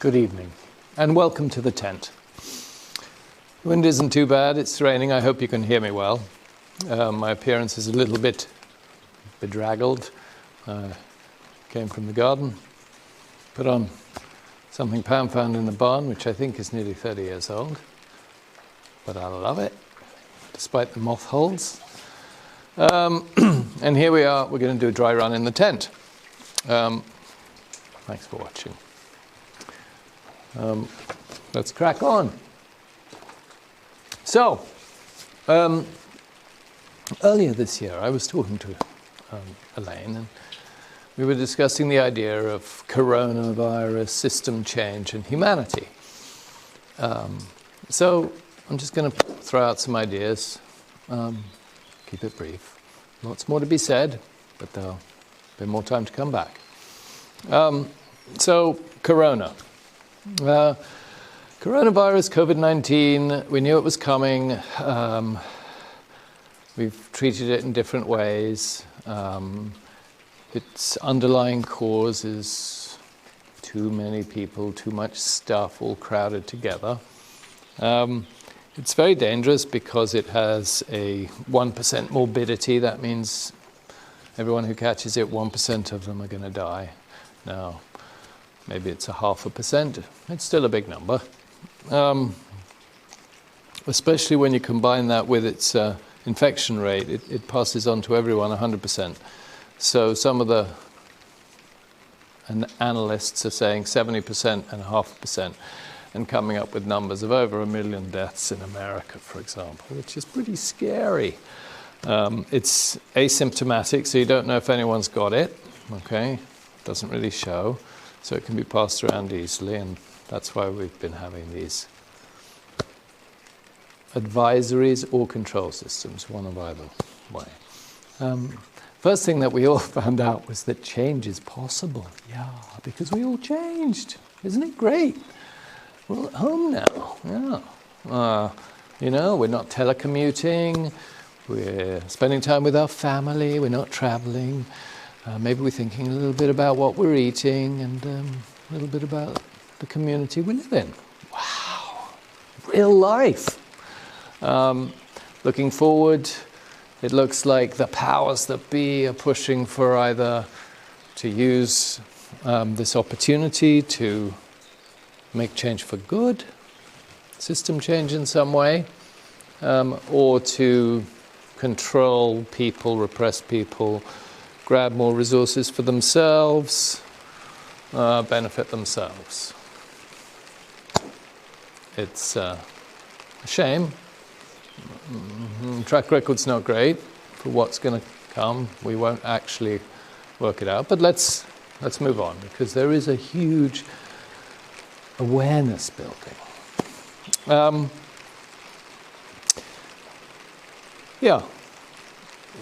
Good evening, and welcome to the tent. The wind isn't too bad, it's raining, I hope you can hear me well. My appearance is a little bit bedraggled. Came from the garden, put on something Pam found in the barn, which I think is nearly 30 years old. But I love it, despite the moth holes. And here we are, we're going to do a dry run in the tent. Thanks for watching. Let's crack on. So, earlier this year I was talking to Elaine, and we were discussing the idea of coronavirus, system change, and humanity. So I'm just going to throw out some ideas, keep it brief. Lots more to be said, but there'll be more time to come back. So, corona. Coronavirus, COVID-19, we knew it was coming. We've treated it in different ways. Its underlying cause is too many people, too much stuff all crowded together. It's very dangerous because it has a 1% morbidity. That means everyone who catches it, 1% of them are going to die. Now, maybe it's 0.5%. It's still a big number. Especially when you combine that with its infection rate, it passes on to everyone 100%. So some of the analysts are saying 70% and 0.5%, and coming up with numbers of over 1 million deaths in America, for example, which is pretty scary. It's asymptomatic, so you don't know if anyone's got it. Okay, doesn't really show, so it can be passed around easily, and that's why we've been having these advisories or control systems, one of either way. First thing that we all found out was that change is possible. Yeah, because we all changed. Isn't it great? We're at home now. Yeah. We're not telecommuting. We're spending time with our family. We're not traveling. Maybe we're thinking a little bit about what we're eating and a little bit about the community we live in. Wow, real life. Looking forward, it looks like the powers that be are pushing for either to use this opportunity to make change for good, system change in some way, or to control people, repress people, grab more resources for themselves, benefit themselves. It's a shame. Track record's not great for what's going to come. We won't actually work it out, but let's move on, because there is a huge awareness building.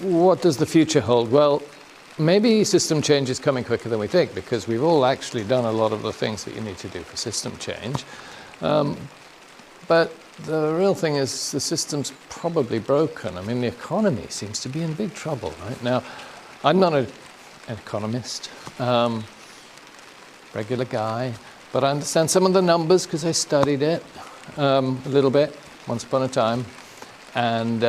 What does the future hold? Well, maybe system change is coming quicker than we think, because we've all actually done a lot of the things that you need to do for system change. But the real thing is the system's probably broken. I mean, the economy seems to be in big trouble right now. I'm not an economist, regular guy, but I understand some of the numbers because I studied it a little bit once upon a time. And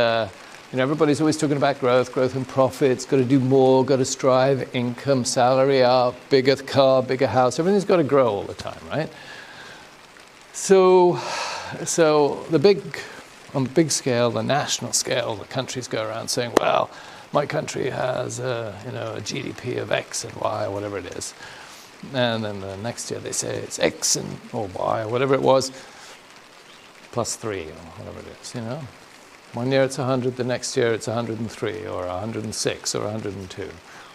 everybody's always talking about growth and profits, got to do more, got to strive, income, salary up, bigger car, bigger house. Everything's got to grow all the time, right? So on the big scale, the national scale, the countries go around saying, well, my country has a GDP of X and Y, or whatever it is. And then the next year they say it's X or Y, or whatever it was, plus 3, or whatever it is, One year it's 100, the next year it's 103, or 106, or 102.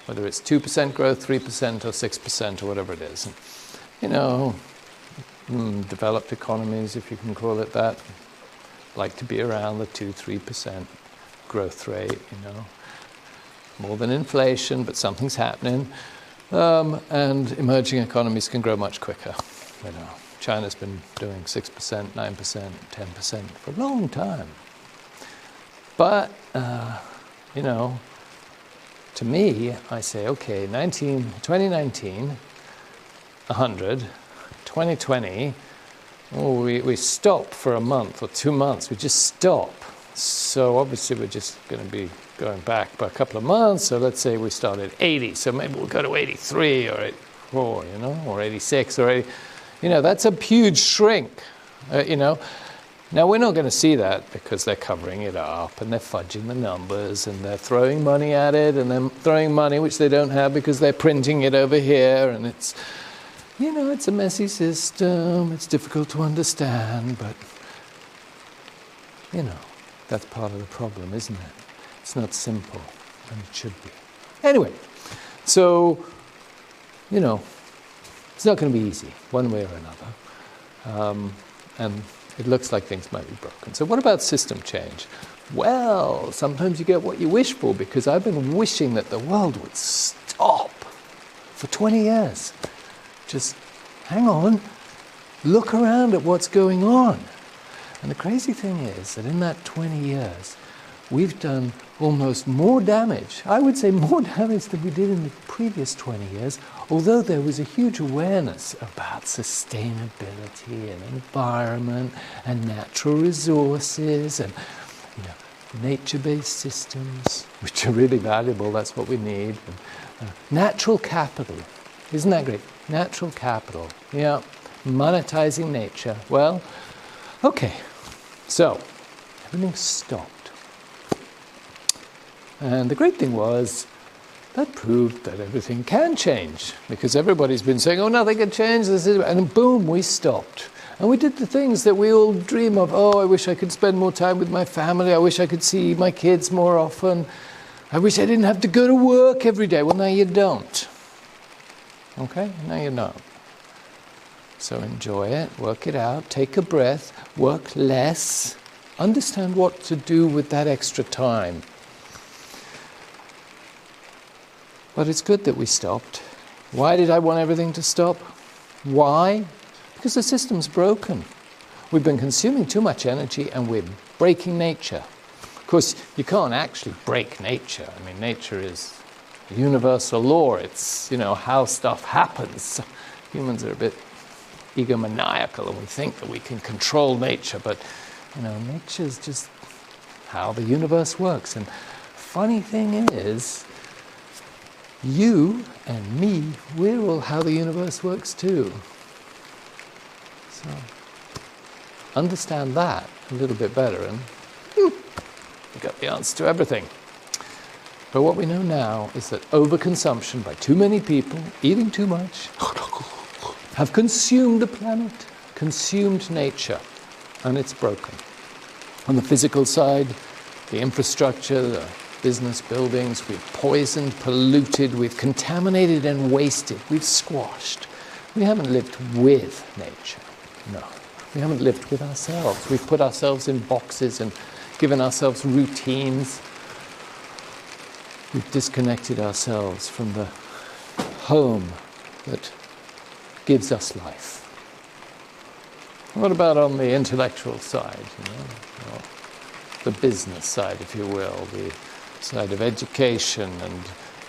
Whether it's 2% growth, 3%, or 6%, or whatever it is. Developed economies, if you can call it that, like to be around the 2-3% growth rate, more than inflation, but something's happening. And emerging economies can grow much quicker. China's been doing 6%, 9%, 10% for a long time. But, to me, I say, okay, 2019, 100, 2020, we stop for a month or 2 months. We just stop. So obviously we're just going to be going back by a couple of months. So let's say we start at 80. So maybe we'll go to 83 or 84, or 86 or 80. That's a huge shrink, Now, we're not going to see that because they're covering it up and they're fudging the numbers and they're throwing money at it and then throwing money which they don't have because they're printing it over here. And it's, it's a messy system. It's difficult to understand, but, that's part of the problem, isn't it? It's not simple, and it should be. Anyway, so, it's not going to be easy, one way or another. And it looks like things might be broken. So what about system change? Well, sometimes you get what you wish for, because I've been wishing that the world would stop for 20 years. Just hang on, look around at what's going on. And the crazy thing is that in that 20 years, we've done almost more damage, I would say more damage than we did in the previous 20 years, although there was a huge awareness about sustainability and environment and natural resources and nature-based systems, which are really valuable, that's what we need. And, natural capital, isn't that great? Natural capital, monetizing nature. Well, okay, so everything stopped. And the great thing was, that proved that everything can change, because everybody's been saying, oh, nothing can change, and boom, we stopped. And we did the things that we all dream of. Oh, I wish I could spend more time with my family. I wish I could see my kids more often. I wish I didn't have to go to work every day. Well, now you don't. Okay? Now you don't. So enjoy it, work it out, take a breath, work less, understand what to do with that extra time. But it's good that we stopped. Why did I want everything to stop? Why? Because the system's broken. We've been consuming too much energy and we're breaking nature. Of course, you can't actually break nature. I mean, nature is a universal law. It's, how stuff happens. Humans are a bit egomaniacal and we think that we can control nature, but, nature's just how the universe works. And funny thing is, you and me, we're all how the universe works too. So, understand that a little bit better and you got the answer to everything. But what we know now is that overconsumption by too many people, eating too much, have consumed the planet, consumed nature, and it's broken. On the physical side, the infrastructure, the business buildings, we've poisoned, polluted, we've contaminated and wasted, we've squashed. We haven't lived with nature, no. We haven't lived with ourselves. We've put ourselves in boxes and given ourselves routines. We've disconnected ourselves from the home that gives us life. What about on the intellectual side, or the business side, if you will, the side of education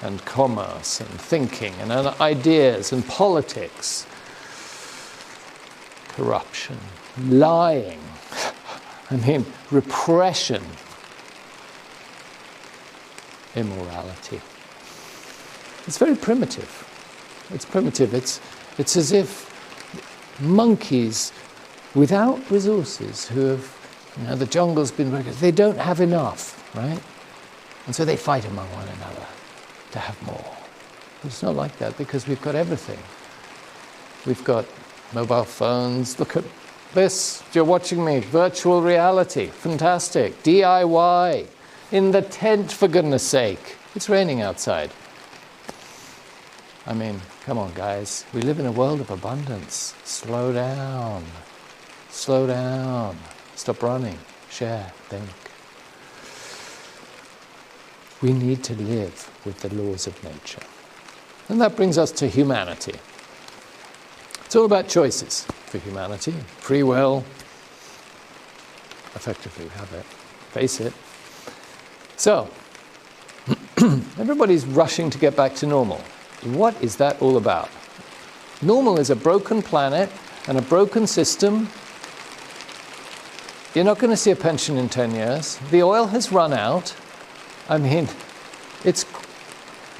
and commerce and thinking and ideas and politics, corruption, lying, repression, immorality. It's very primitive. It's primitive. It's as if monkeys without resources who have, the jungle's been broken, they don't have enough, right? And so they fight among one another to have more. But it's not like that because we've got everything. We've got mobile phones. Look at this. You're watching me. Virtual reality. Fantastic. DIY. In the tent, for goodness sake. It's raining outside. Come on, guys. We live in a world of abundance. Slow down. Slow down. Stop running. Share. Think. We need to live with the laws of nature. And that brings us to humanity. It's all about choices for humanity. Free will. Effectively, we have it. Face it. So, everybody's rushing to get back to normal. What is that all about? Normal is a broken planet And a broken system, you're not going to see a pension in 10 years. The oil has run out. I mean, it's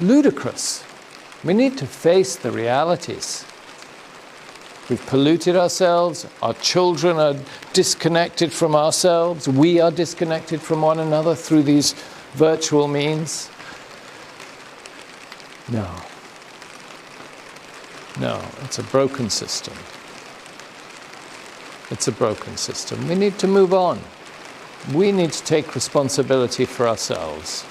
ludicrous. We need to face the realities. We've polluted ourselves. Our children are disconnected from ourselves. We are disconnected from one another through these virtual means. No, it's a broken system. It's a broken system. We need to move on. We need to take responsibility for ourselves.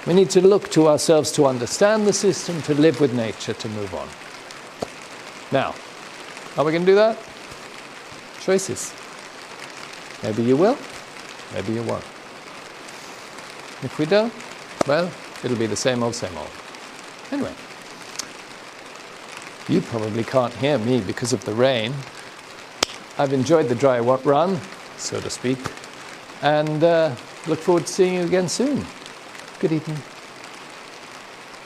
We need to look to ourselves to understand the system, to live with nature, to move on. Now, are we going to do that? Choices. Maybe you will, maybe you won't. If we don't, well, it'll be the same old, same old. Anyway, you probably can't hear me because of the rain. I've enjoyed the dry run, so to speak, and look forward to seeing you again soon. Good evening.